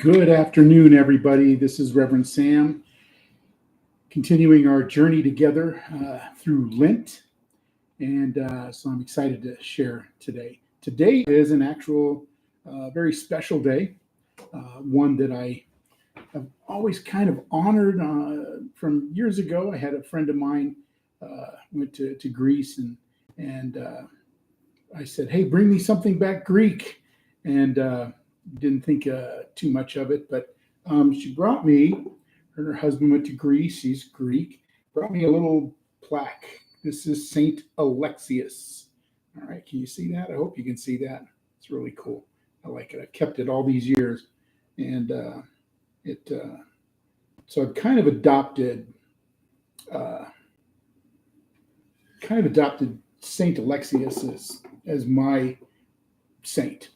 Good afternoon, everybody. This is Reverend Sam, continuing our journey together through Lent. And so I'm excited to share today. Today is an actual very special day, one that I have always kind of honored from years ago. I had a friend of mine went to Greece, and I said, "Hey, bring me something back Greek," and didn't think too much of it. But she brought me. Her and her husband went to Greece. He's Greek. Brought me a little plaque. This is Saint Alexius. All right, can you see that? I hope you can see that. It's really cool. I like it. I've kept it all these years, and so I've kind of adopted Saint Alexius as my saint.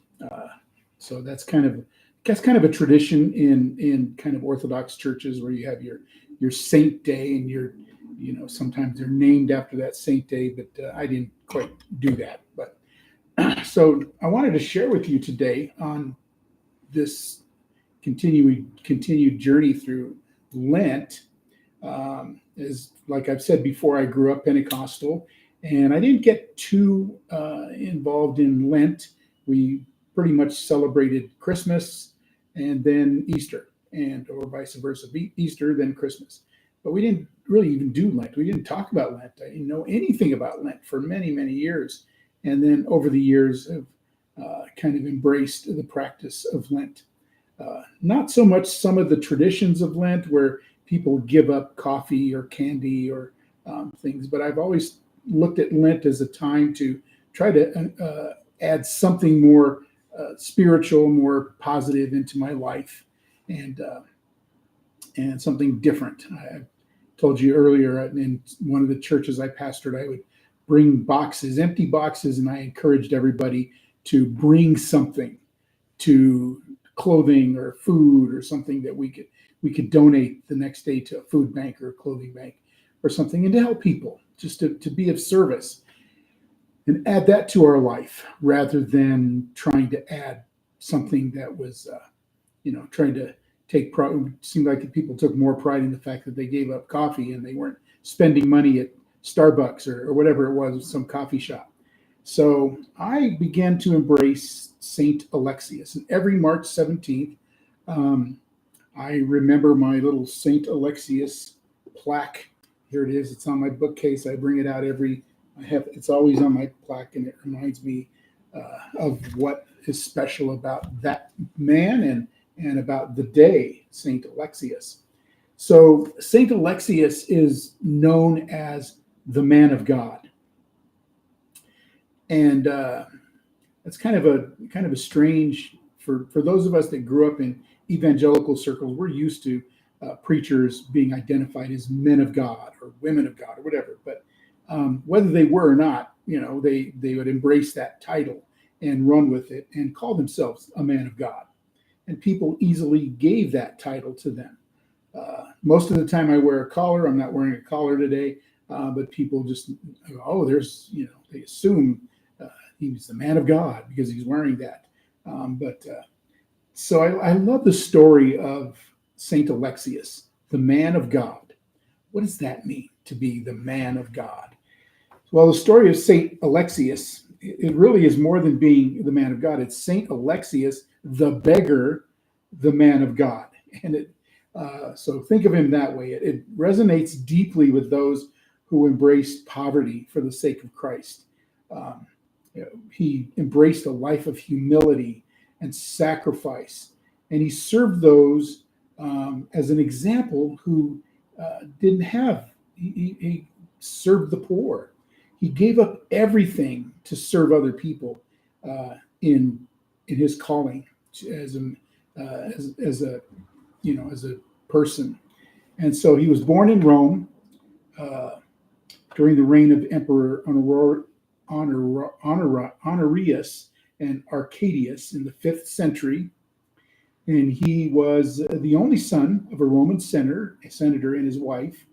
So that's kind of a tradition in kind of Orthodox churches where you have your saint day, and sometimes they're named after that saint day, but I didn't quite do that. But so I wanted to share with you today on this continued journey through Lent. As like I've said before, I grew up Pentecostal, and I didn't get too involved in Lent. We pretty much celebrated Christmas and then Easter, or vice versa, Easter then Christmas. But we didn't really even do Lent. We didn't talk about Lent. I didn't know anything about Lent for many, many years. And then over the years, have kind of embraced the practice of Lent. Not so much some of the traditions of Lent where people give up coffee or candy or things, but I've always looked at Lent as a time to try to add something more spiritual, more positive into my life, and something different. I told you earlier in one of the churches I pastored, I would bring empty boxes, and I encouraged everybody to bring something, to clothing or food or something that we could donate the next day to a food bank or a clothing bank or something, and to help people, just to be of service and add that to our life rather than trying to add something that was, trying to take pride. It seemed like people took more pride in the fact that they gave up coffee and they weren't spending money at Starbucks or whatever it was, some coffee shop. So I began to embrace Saint Alexius. And every March 17th, I remember my little Saint Alexius plaque. Here it is. It's on my bookcase. I bring it out it's always on my plaque, and it reminds me of what is special about that man and about the day, Saint Alexius. So Saint Alexius is known as the man of God. And it's kind of a strange, for those of us that grew up in evangelical circles, we're used to preachers being identified as men of God or women of God or whatever. But whether they were or not, they would embrace that title and run with it and call themselves a man of God. And people easily gave that title to them. Most of the time I wear a collar. I'm not wearing a collar today, but people just, they assume he's the man of God because he's wearing that. So I love the story of Saint Alexius, the man of God. What does that mean, to be the man of God? Well, the story of Saint Alexius, it really is more than being the man of God. It's Saint Alexius, the beggar, the man of God. And so think of him that way. It resonates deeply with those who embraced poverty for the sake of Christ. He embraced a life of humility and sacrifice, and he served those as an example who didn't have. He served the poor. He gave up everything to serve other people in his calling as a person. And so he was born in Rome during the reign of Emperor Honorius and Arcadius in the 5th century. And he was the only son of a Roman senator and his wife.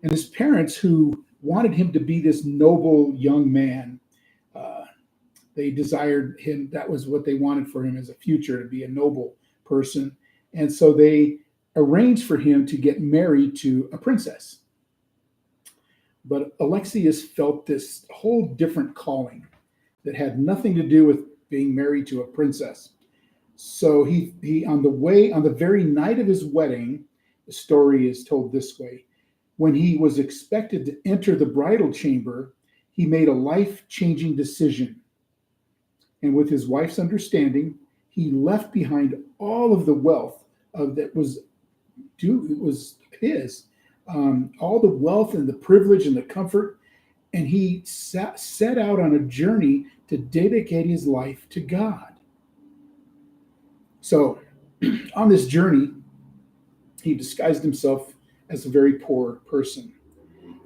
And his parents, who wanted him to be this noble young man, they desired him. That was what they wanted for him as a future, to be a noble person. And so they arranged for him to get married to a princess. But Alexius felt this whole different calling that had nothing to do with being married to a princess. So he on the very night of his wedding, the story is told this way. When he was expected to enter the bridal chamber, he made a life-changing decision. And with his wife's understanding, he left behind all of the wealth that was his, all the wealth and the privilege and the comfort, and he set out on a journey to dedicate his life to God. So, on this journey, he disguised himself as a very poor person,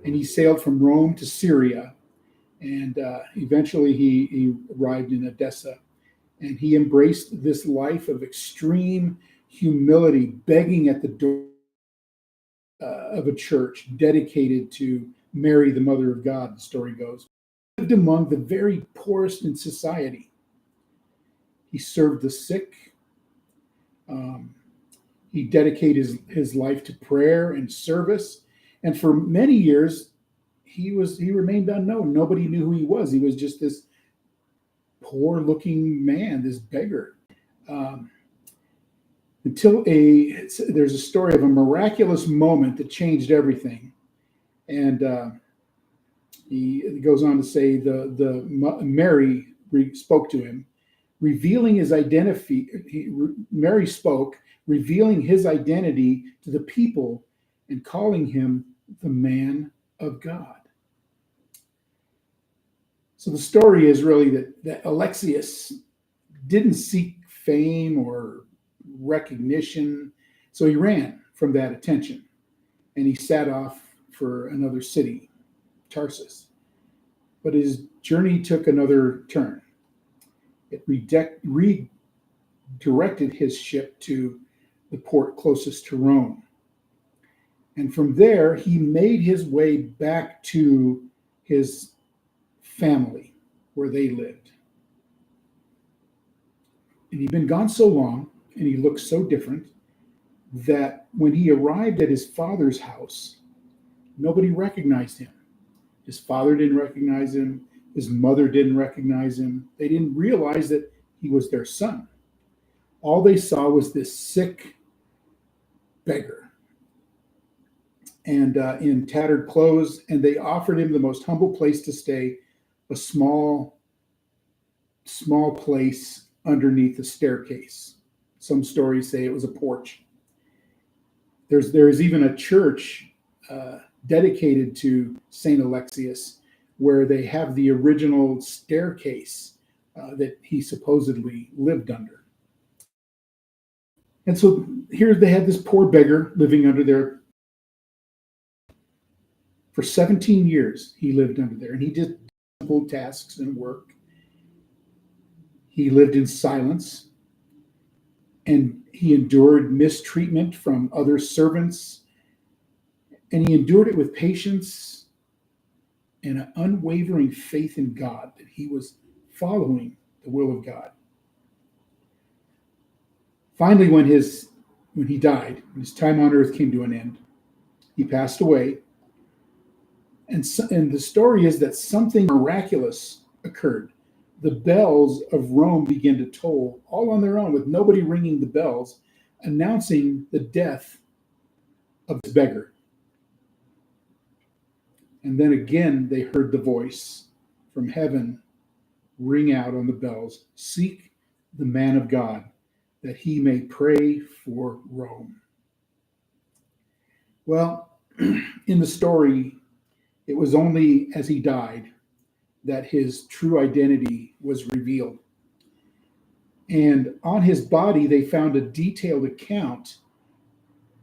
and he sailed from Rome to Syria, and eventually he arrived in Edessa, and he embraced this life of extreme humility, begging at the door of a church dedicated to Mary, the Mother of God, the story goes. He lived among the very poorest in society. He served the sick. He dedicated his life to prayer and service. And for many years, he remained unknown. Nobody knew who he was. He was just this poor-looking man, this beggar. Until there's a story of a miraculous moment that changed everything. And he goes on to say the Mary spoke to him, revealing his identity. Mary spoke, revealing his identity to the people and calling him the man of God. So the story is really that Alexius didn't seek fame or recognition. So he ran from that attention and he set off for another city, Tarsus. But his journey took another turn. It redirected his ship to the port closest to Rome. And from there, he made his way back to his family where they lived. And he'd been gone so long, and he looked so different, that when he arrived at his father's house, nobody recognized him. His father didn't recognize him. His mother didn't recognize him. They didn't realize that he was their son. All they saw was this sick beggar and in tattered clothes, and they offered him the most humble place to stay, a small place underneath a staircase. Some stories say it was a porch. There's even a church dedicated to Saint Alexius, where they have the original staircase that he supposedly lived under. And so here they had this poor beggar living under there. For 17 years, he lived under there, and he did simple tasks and work. He lived in silence, and he endured mistreatment from other servants, and he endured it with patience and an unwavering faith in God that he was following the will of God. Finally, when he died, when his time on earth came to an end, he passed away. And the story is that something miraculous occurred. The bells of Rome began to toll all on their own, with nobody ringing the bells, announcing the death of this beggar. And then again, they heard the voice from heaven ring out on the bells, "Seek the man of God, that he may pray for Rome." Well, in the story, it was only as he died that his true identity was revealed. And on his body, they found a detailed account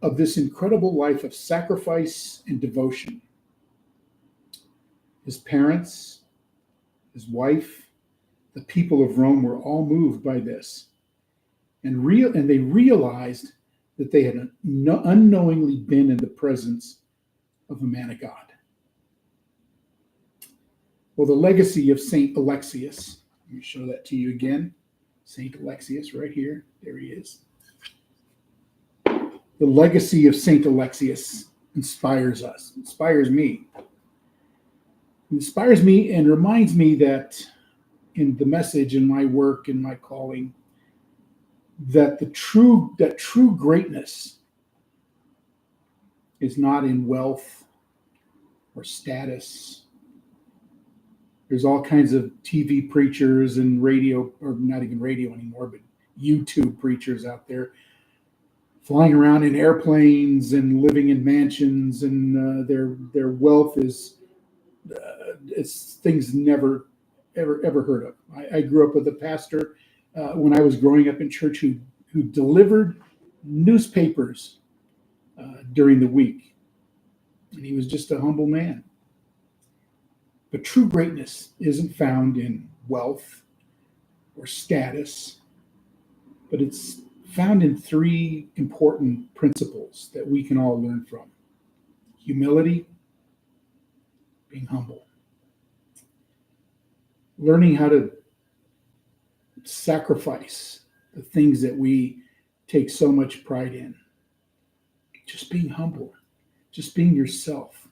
of this incredible life of sacrifice and devotion. His parents, his wife, the people of Rome were all moved by this. And they realized that they had unknowingly been in the presence of a man of God. Well, the legacy of Saint Alexius, let me show that to you again. Saint Alexius right here. There he is. the legacy of Saint Alexius inspires us, inspires me. It inspires me and reminds me that in the message, in my work, in my calling, that true greatness is not in wealth or status. There's all kinds of TV preachers and radio, or not even radio anymore, but YouTube preachers out there flying around in airplanes and living in mansions, and their wealth is it's things never ever heard of. I grew up with a pastor when I was growing up in church who delivered newspapers during the week, and he was just a humble man. But true greatness isn't found in wealth or status, but it's found in three important principles that we can all learn from: humility, being humble, learning how to sacrifice the things that we take so much pride in, just being humble, just being yourself,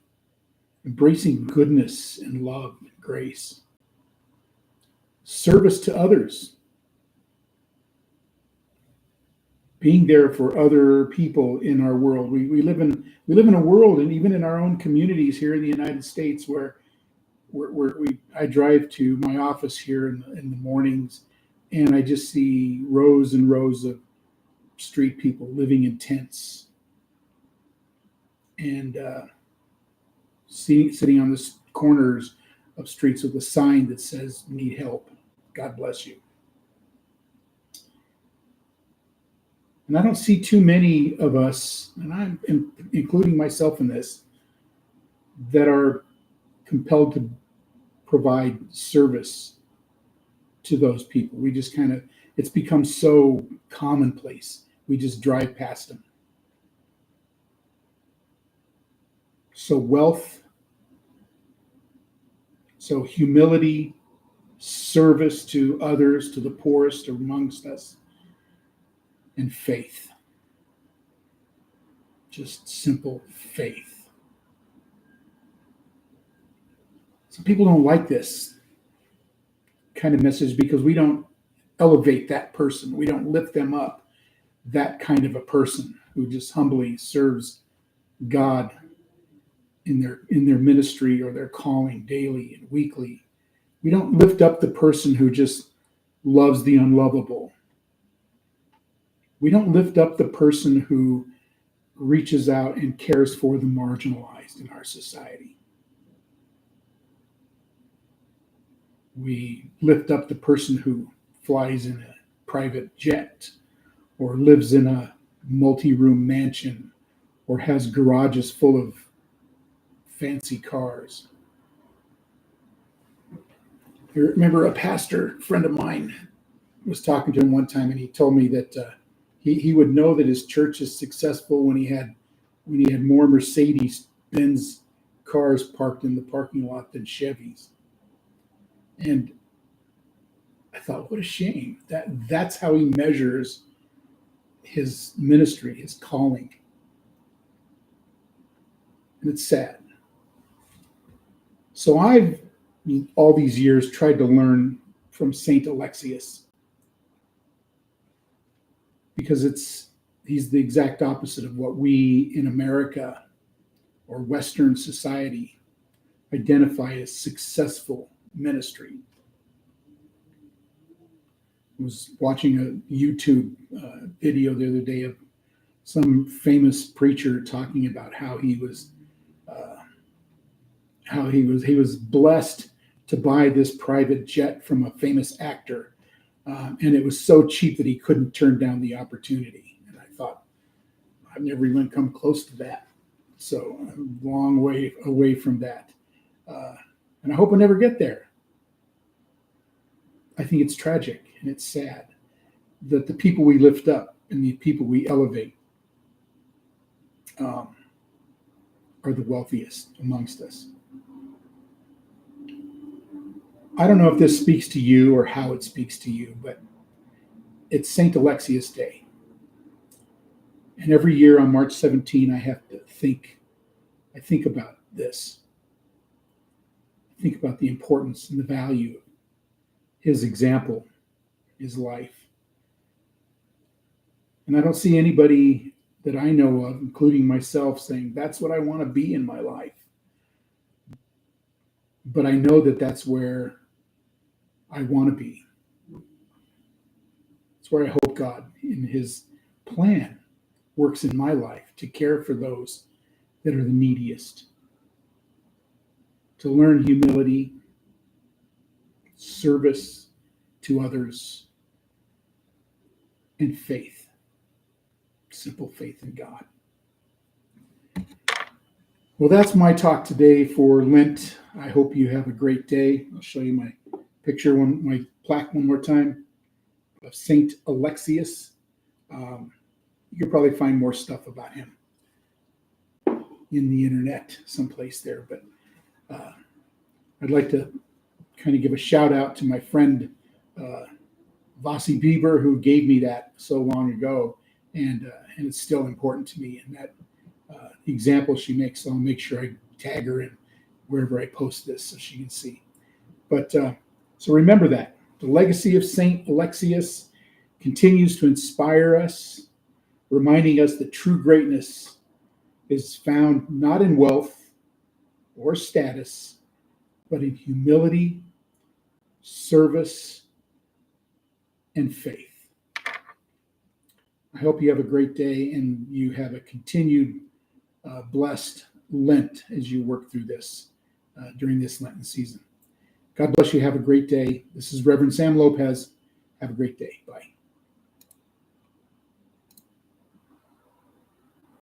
embracing goodness and love and grace, service to others, being there for other people in our world. We live in a world, and even in our own communities here in the United States, where I drive to my office here in the mornings, and I just see rows and rows of street people living in tents, and sitting on the corners of streets with a sign that says, "Need help. God bless you." And I don't see too many of us, and I'm including myself in this, that are compelled to provide service to those people. We just it's become so commonplace. We just drive past them. So wealth, so humility, service to others, to the poorest amongst us, and faith. Just simple faith. Some people don't like this kind of message because we don't elevate that person. We don't lift them up. That kind of a person who just humbly serves God in their ministry or their calling daily and weekly. We don't lift up the person who just loves the unlovable. We don't lift up the person who reaches out and cares for the marginalized in our society. We lift up the person who flies in a private jet or lives in a multi-room mansion or has garages full of fancy cars. I remember a pastor friend of mine was talking to him one time, and he told me that he would know that his church is successful when he had more Mercedes-Benz cars parked in the parking lot than Chevys. And I thought, what a shame. That's how he measures his ministry, his calling. And it's sad. So I've, all these years, tried to learn from Saint Alexius, because he's the exact opposite of what we in America or Western society identify as successful ministry. I was watching a YouTube video the other day of some famous preacher talking about how he was blessed to buy this private jet from a famous actor, and it was so cheap that he couldn't turn down the opportunity. And I thought, I've never even come close to that. So I'm a long way away from that, and I hope I never get there. I think it's tragic and it's sad that the people we lift up and the people we elevate are the wealthiest amongst us. I don't know if this speaks to you or how it speaks to you, but it's St. Alexius Day. And every year on March 17, I have to think. I think about this. I think about the importance and the value of his example, his life. And I don't see anybody that I know of, including myself, saying, that's what I want to be in my life. But I know that that's where I want to be. It's where I hope God, in his plan, works in my life to care for those that are the neediest, to learn humility, service to others, and faith, simple faith in God. Well, that's my talk today for Lent. I hope you have a great day. I'll show you my picture, my plaque one more time of Saint Alexius. You can probably find more stuff about him in the internet someplace there. But I'd like to kind of give a shout out to my friend Vasi Bieber, who gave me that so long ago, and it's still important to me. And that the example she makes, I'll make sure I tag her in wherever I post this so she can see. But so remember that the legacy of Saint Alexius continues to inspire us, reminding us that true greatness is found not in wealth or status, but in humility, service, and faith. I hope you have a great day and you have a continued blessed Lent as you work through this during this Lenten season. God bless you. Have a great day. This is Reverend Sam Lopez. Have a great day. Bye.